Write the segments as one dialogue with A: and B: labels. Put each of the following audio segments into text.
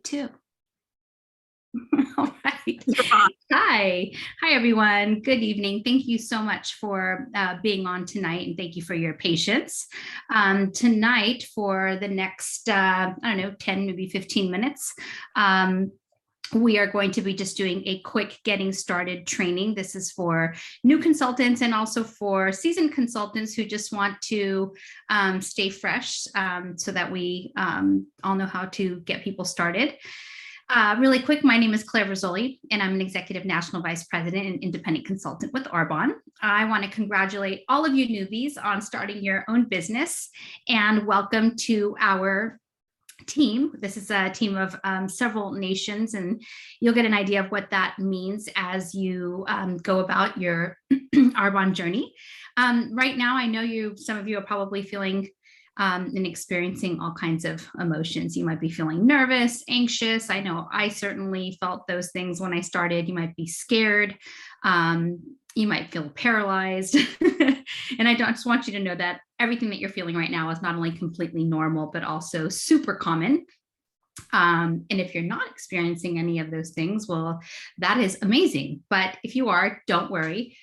A: Two. All right. Hi. Hi, everyone. Good evening. Thank you so much for being on tonight, and thank you for your patience. Tonight, for the next, 10, maybe 15 minutes, we are going to be just doing a quick getting started training. This is for new consultants and also for seasoned consultants who just want to stay fresh so that we all know how to get people started. Really quick, my name is Claire Rizzoli, and I'm an Executive National Vice President and Independent Consultant with Arbonne. I want to congratulate all of you newbies on starting your own business, and welcome to our team. This is a team of several nations, and you'll get an idea of what that means as you go about your Arbonne journey. Right now, I know some of you are probably feeling and experiencing all kinds of emotions. You might be feeling nervous, anxious. I know I certainly felt those things when I started. You might be scared. You might feel paralyzed. And I just want you to know that everything that you're feeling right now is not only completely normal, but also super common. And if you're not experiencing any of those things, well, that is amazing. But if you are, don't worry.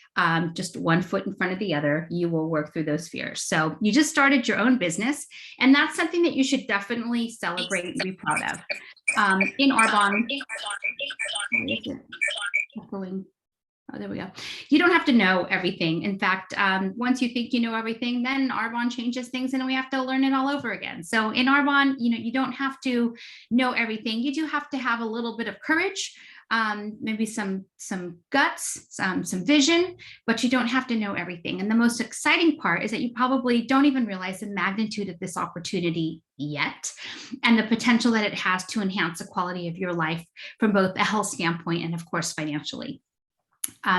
A: Just one foot in front of the other, you will work through those fears. So you just started your own business, and that's something that you should definitely celebrate and be proud of. In Arbonne, oh, there we go. You don't have to know everything. In fact, once you think you know everything, then Arbonne changes things and we have to learn it all over again. So in Arbonne, you don't have to know everything. You do have to have a little bit of courage, maybe some guts, some vision, but you don't have to know everything. And the most exciting part is that you probably don't even realize the magnitude of this opportunity yet, and the potential that it has to enhance the quality of your life from both a health standpoint and, of course, financially.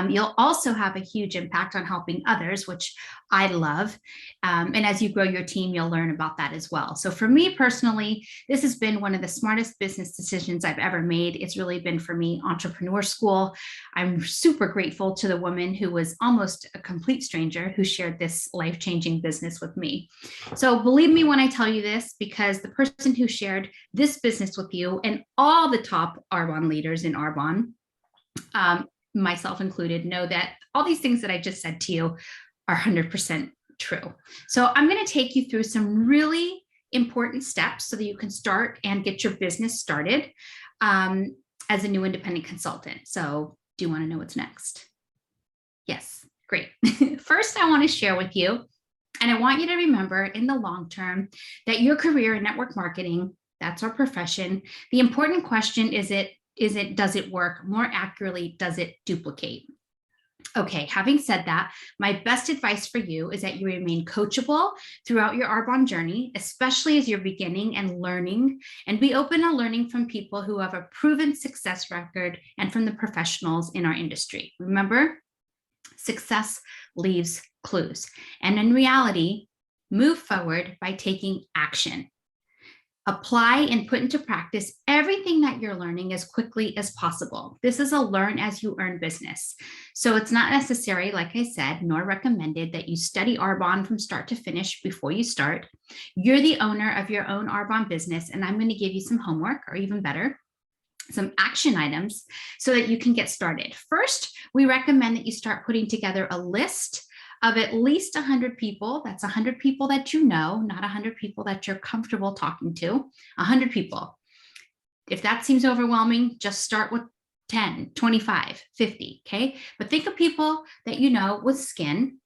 A: You'll also have a huge impact on helping others, which I love. And as you grow your team, you'll learn about that as well. So for me personally, this has been one of the smartest business decisions I've ever made. It's really been, for me, entrepreneur school. I'm super grateful to the woman who was almost a complete stranger who shared this life-changing business with me. So believe me when I tell you this, because the person who shared this business with you and all the top Arbonne leaders in Arbonne, myself included, know that all these things that I just said to you are 100% true. So I'm going to take you through some really important steps so that you can start and get your business started as a new independent consultant. So do you want to know what's next? Yes, great. First, I want to share with you, and I want you to remember in the long term that your career in network marketing, that's our profession. The important question is does it work? More accurately, does it duplicate? Okay, having said that, my best advice for you is that you remain coachable throughout your Arbonne journey, especially as you're beginning and learning, and be open to learning from people who have a proven success record and from the professionals in our industry. Remember, success leaves clues. And in reality, move forward by taking action. Apply and put into practice everything that you're learning as quickly as possible. This is a learn as you earn business. So it's not necessary, like I said, nor recommended that you study Arbonne from start to finish before you start. You're the owner of your own Arbonne business, and I'm going to give you some homework, or even better, some action items so that you can get started. First, we recommend that you start putting together a list of at least 100 people. That's 100 people that you know, not 100 people that you're comfortable talking to, 100 people. If that seems overwhelming, just start with 10, 25, 50, okay? But think of people that you know with skin.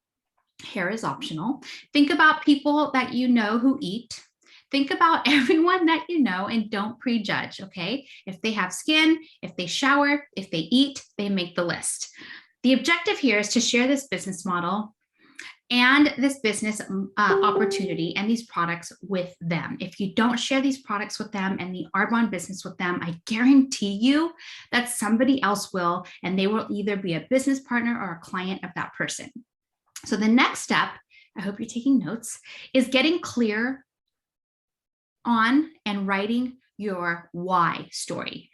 A: Hair is optional. Think about people that you know who eat. Think about everyone that you know and don't prejudge, okay? If they have skin, if they shower, if they eat, they make the list. The objective here is to share this business model and this business opportunity and these products with them. If you don't share these products with them and the Arbonne business with them, I guarantee you that somebody else will, and they will either be a business partner or a client of that person. So the next step, I hope you're taking notes, is getting clear on and writing your why story.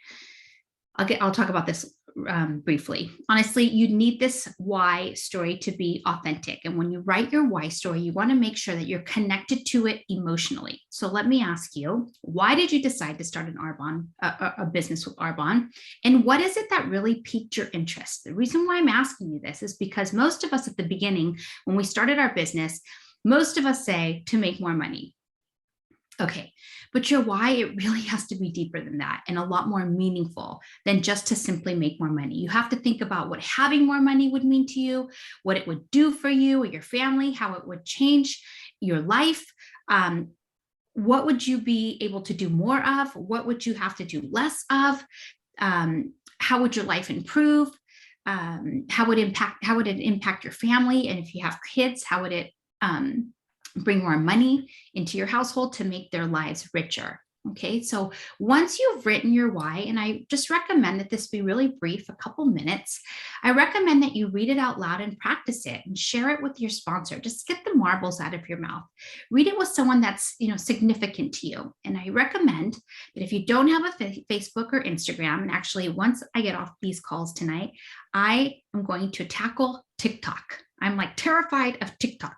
A: I'll talk about this briefly. Honestly, you need this why story to be authentic. And when you write your why story, you want to make sure that you're connected to it emotionally. So let me ask you, why did you decide to start an Arbonne, a business with Arbonne? And what is it that really piqued your interest? The reason why I'm asking you this is because most of us at the beginning, when we started our business, most of us say to make more money. Okay, but your why, it really has to be deeper than that and a lot more meaningful than just to simply make more money. You have to think about what having more money would mean to you, what it would do for you or your family, how it would change your life. What would you be able to do more of? What would you have to do less of? How would your life improve? How would it impact your family? And if you have kids, how would it bring more money into your household to make their lives richer? Okay, so once you've written your why, and I just recommend that this be really brief, a couple minutes, I recommend that you read it out loud and practice it and share it with your sponsor. Just get the marbles out of your mouth. Read it with someone that's, significant to you. And I recommend that if you don't have a Facebook or Instagram, and actually once I get off these calls tonight, I am going to tackle TikTok. I'm like terrified of TikTok.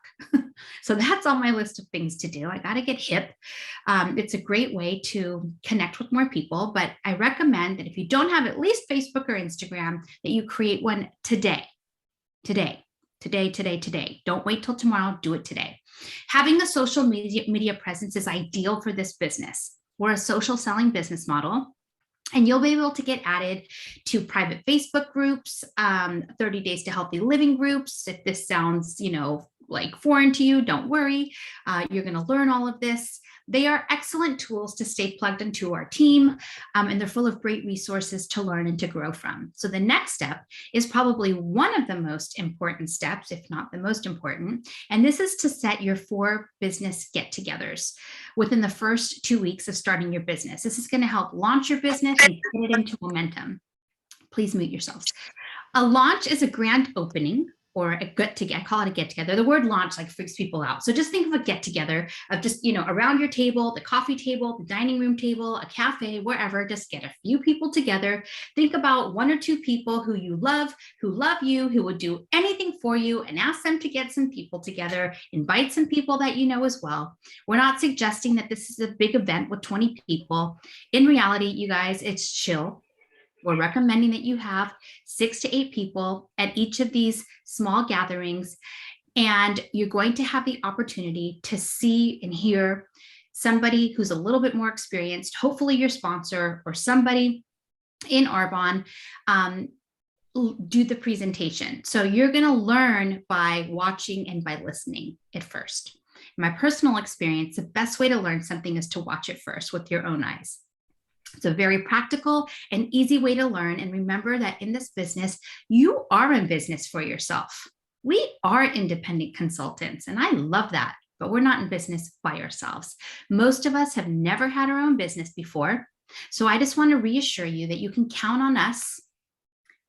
A: So that's on my list of things to do. I got to get hip. It's a great way to connect with more people, but I recommend that if you don't have at least Facebook or Instagram, that you create one today. Don't wait till tomorrow, do it today. Having a social media presence is ideal for this business. We're a social selling business model. And you'll be able to get added to private Facebook groups, 30 Days to Healthy Living groups. If this sounds, like foreign to you, don't worry. You're going to learn all of this. They are excellent tools to stay plugged into our team, and they're full of great resources to learn and to grow from. So the next step is probably one of the most important steps, if not the most important, and this is to set your 4 business get-togethers within the first 2 weeks of starting your business. This is going to help launch your business and get it into momentum. Please mute yourselves. A launch is a grand opening or a get-together. I call it a get-together. The word launch like freaks people out. So just think of a get-together of just, around your table, the coffee table, the dining room table, a cafe, wherever, just get a few people together. Think about 1 or 2 people who you love, who love you, who would do anything for you, and ask them to get some people together. Invite some people that you know as well. We're not suggesting that this is a big event with 20 people. In reality, you guys, it's chill. We're recommending that you have 6 to 8 people at each of these small gatherings, and you're going to have the opportunity to see and hear somebody who's a little bit more experienced, hopefully your sponsor or somebody in Arbonne, do the presentation. So you're going to learn by watching and by listening at first. In my personal experience, the best way to learn something is to watch it first with your own eyes. It's a very practical and easy way to learn. And remember that in this business, you are in business for yourself. We are independent consultants, and I love that, but we're not in business by ourselves. Most of us have never had our own business before. So I just want to reassure you that you can count on us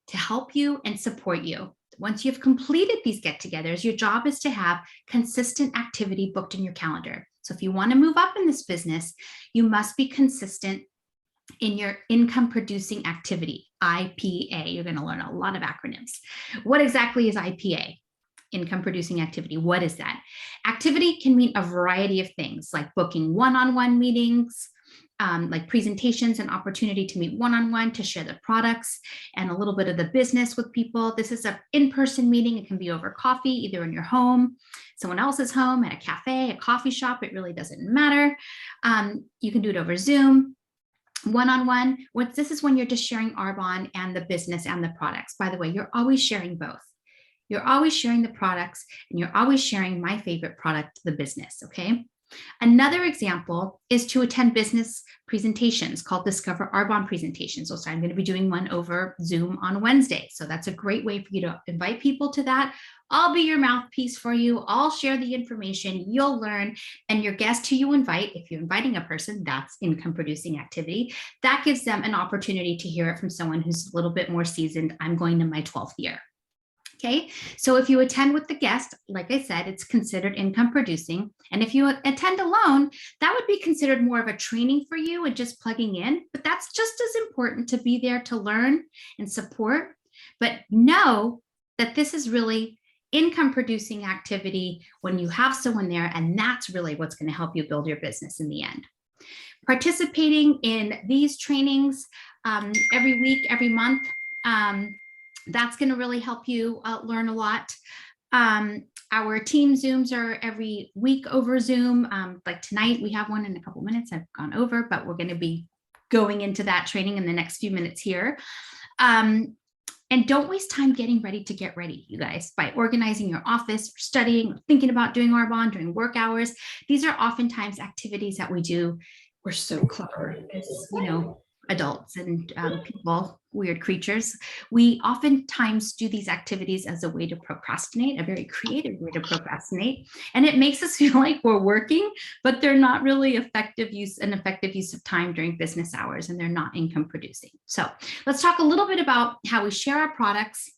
A: to help you and support you. Once you've completed these get-togethers, your job is to have consistent activity booked in your calendar. So if you want to move up in this business, you must be consistent in your income producing activity, IPA. You're going to learn a lot of acronyms. What exactly is IPA? Income producing activity. What is that? Activity can mean a variety of things, like booking one-on-one meetings, like presentations and opportunity to meet one-on-one to share the products and a little bit of the business with people. This is an in-person meeting. It can be over coffee, either in your home, someone else's home, at a cafe, a coffee shop. It really doesn't matter. You can do it over Zoom. One-on-one, this is when you're just sharing Arbonne and the business and the products. By the way, you're always sharing both. You're always sharing the products, and you're always sharing my favorite product, the business, okay? Another example is to attend business presentations called Discover Arbonne presentations. So I'm going to be doing one over Zoom on Wednesday. So that's a great way for you to invite people to that. I'll be your mouthpiece for you. I'll share the information, you'll learn, and your guest who you invite, if you're inviting a person, that's income producing activity. That gives them an opportunity to hear it from someone who's a little bit more seasoned. I'm going to my 12th year. Okay, so if you attend with the guest, like I said, it's considered income producing. And if you attend alone, that would be considered more of a training for you and just plugging in, but that's just as important important to be there to learn and support, but know that this is really income producing activity when you have someone there, and that's really what's going to help you build your business in the end. Participating in these trainings every week, every month, that's going to really help you learn a lot. Our team Zooms are every week over Zoom. Like tonight, we have one in a couple minutes. I've gone over, but we're going to be going into that training in the next few minutes here. And don't waste time getting ready to get ready, you guys, by organizing your office, studying, thinking about doing Arbonne, during work hours. These are oftentimes activities that we do. We're so clever as, you know, adults and people, weird creatures. We oftentimes do these activities as a way to procrastinate, a very creative way to procrastinate. And it makes us feel like we're working, but they're not really an effective use of time during business hours, and they're not income producing. So let's talk a little bit about how we share our products,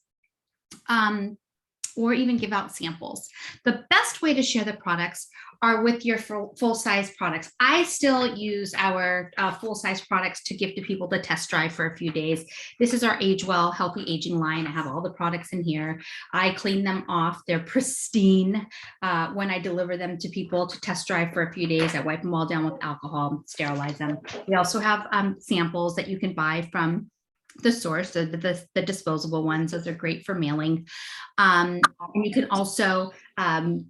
A: or even give out samples. The best way to share the products are with your full-size products. I still use our full-size products to give to people to test drive for a few days. This is our Age Well Healthy Aging line. I have all the products in here. I clean them off. They're pristine when I deliver them to people to test drive for a few days. I wipe them all down with alcohol, sterilize them. We also have samples that you can buy from the source, the disposable ones. Those are great for mailing. And you can also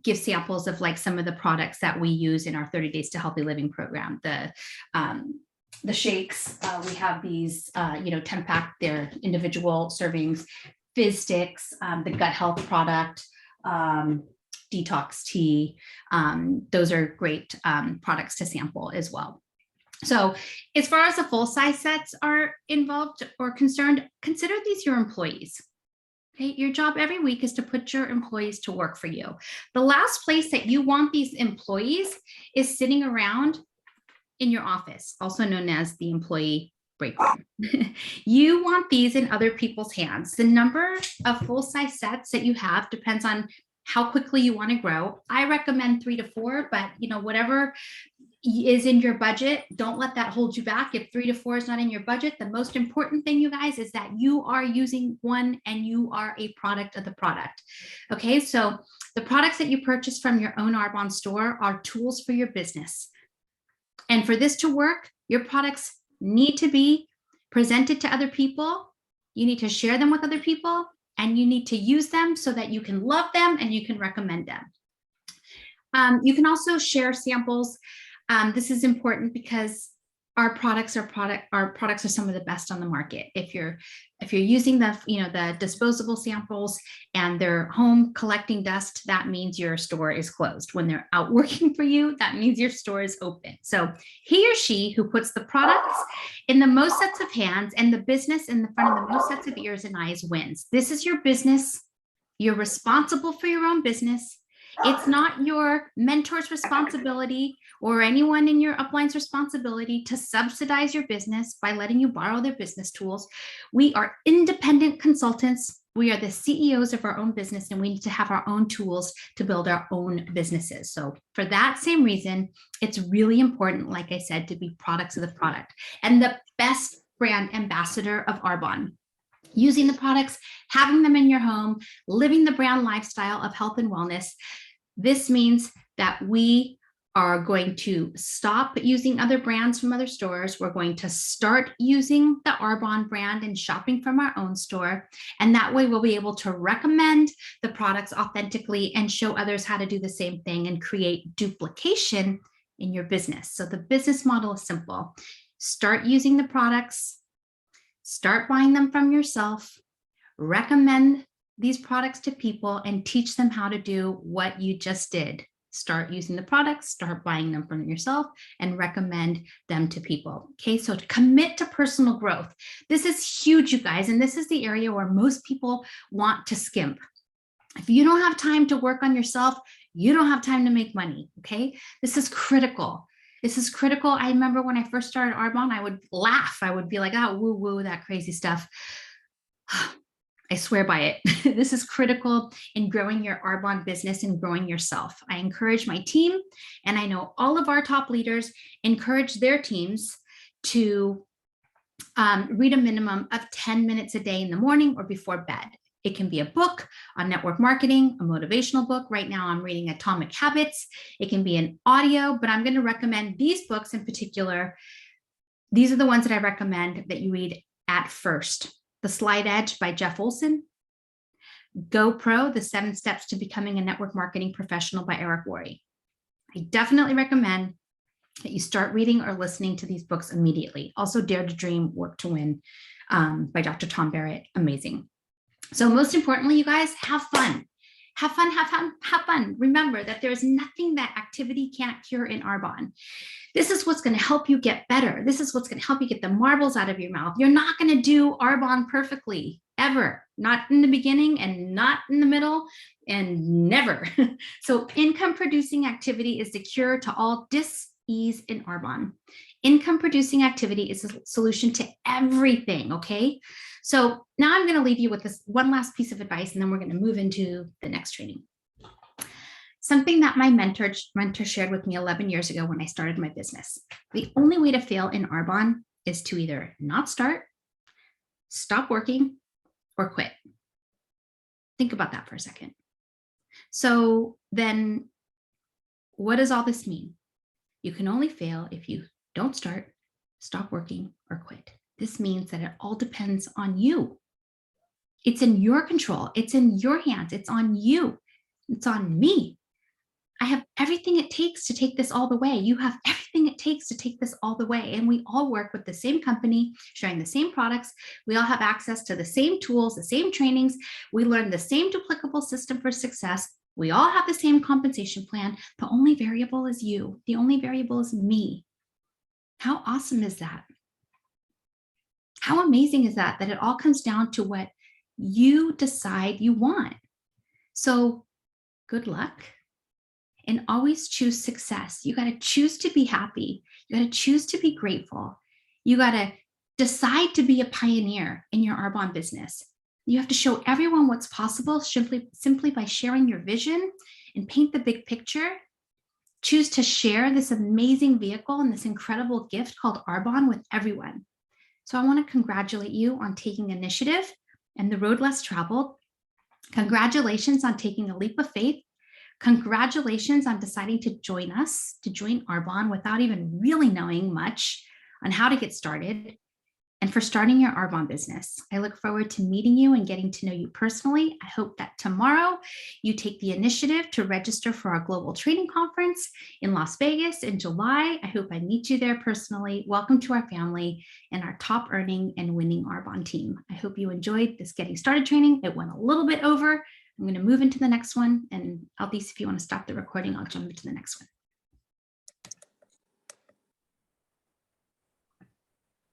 A: give samples of like some of the products that we use in our 30 Days to Healthy Living program. The shakes, we have these, 10-pack, they're individual servings, fizz sticks, the gut health product, detox tea. Those are great products to sample as well. So as far as the full-size sets are involved or concerned, consider these your employees. Okay, your job every week is to put your employees to work for you. The last place that you want these employees is sitting around in your office, also known as the employee break room. You want these in other people's hands. The number of full-size sets that you have depends on how quickly you want to grow. I recommend 3 to 4, but whatever is in your budget, don't let that hold you back. If 3 to 4 is not in your budget, the most important thing, you guys, is that you are using one and you are a product of the product. Okay, so the products that you purchase from your own Arbonne store are tools for your business. And for this to work, your products need to be presented to other people. You need to share them with other people, and you need to use them so that you can love them and you can recommend them. You can also share samples. This is important because our products are some of the best on the market. If you're using the disposable samples and they're home collecting dust, that means your store is closed. When they're out working for you, that means your store is open. So he or she who puts the products in the most sets of hands and the business in the front of the most sets of ears and eyes wins. This is your business. You're responsible for your own business. It's not your mentor's responsibility or anyone in your upline's responsibility to subsidize your business by letting you borrow their business tools. We are independent consultants. We are the CEOs of our own business, and we need to have our own tools to build our own businesses. So for that same reason, it's really important, like I said, to be products of the product. And the best brand ambassador of Arbonne, using the products, having them in your home, living the brand lifestyle of health and wellness. This means that we are going to stop using other brands from other stores. We're going to start using the Arbonne brand and shopping from our own store. And that way we'll be able to recommend the products authentically and show others how to do the same thing and create duplication in your business. So the business model is simple. Start using the products, start buying them from yourself, recommend these products to people, and teach them how to do what you just did. Start using the products, start buying them from yourself, and recommend them to people. Okay, so to commit to personal growth. This is huge, you guys, and this is the area where most people want to skimp. If you don't have time to work on yourself, you don't have time to make money, okay? This is critical. This is critical. I remember when I first started Arbonne, I would laugh. I would be like, oh, woo, woo, that crazy stuff. I swear by it. This is critical in growing your Arbonne business and growing yourself. I encourage my team, and I know all of our top leaders encourage their teams to Read a minimum of 10 minutes a day in the morning or before bed. It can be a book on network marketing, a motivational book. Right now, I'm reading Atomic Habits. It can be an audio, but I'm going to recommend these books in particular. These are the ones that I recommend that you read at first. The Slight Edge by Jeff Olson. GoPro, The 7 Steps to Becoming a Network Marketing Professional by Eric Worre. I definitely recommend that you start reading or listening to these books immediately. Also, Dare to Dream, Work to Win by Dr. Tom Barrett. Amazing. So most importantly, you guys, have fun. Have fun, have fun, have fun. Remember that there is nothing that activity can't cure in Arbonne. This is what's going to help you get better. This is what's going to help you get the marbles out of your mouth. You're not going to do Arbonne perfectly, ever. Not in the beginning and not in the middle and never. So income producing activity is the cure to all dis-ease in Arbonne. Income producing activity is a solution to everything, okay? So now I'm going to leave you with this one last piece of advice, and then we're going to move into the next training. Something that my mentor shared with me 11 years ago when I started my business. The only way to fail in Arbonne is to either not start, stop working, or quit. Think about that for a second. So then what does all this mean? You can only fail if you don't start, stop working, or quit. This means that it all depends on you. It's in your control. It's in your hands. It's on you. It's on me. I have everything it takes to take this all the way. You have everything it takes to take this all the way. And we all work with the same company, sharing the same products. We all have access to the same tools, the same trainings. We learn the same duplicable system for success. We all have the same compensation plan. The only variable is you. The only variable is me. How awesome is that? How amazing is that, that it all comes down to what you decide you want? So good luck. And always choose success. You got to choose to be happy. You got to choose to be grateful. You got to decide to be a pioneer in your Arbonne business. You have to show everyone what's possible simply by sharing your vision and paint the big picture. Choose to share this amazing vehicle and this incredible gift called Arbonne with everyone. So I want to congratulate you on taking initiative and the road less traveled. Congratulations on taking a leap of faith. Congratulations on deciding to join us, to join Arbonne without even really knowing much on how to get started, and for starting your Arbonne business. I look forward to meeting you and getting to know you personally. I hope that tomorrow you take the initiative to register for our global training conference in Las Vegas in July. I hope I meet you there personally. Welcome to our family and our top earning and winning Arbonne team. I hope you enjoyed this getting started training. It went a little bit over. I'm going to move into the next one, and Althise, if you want to stop the recording, I'll jump into the next one.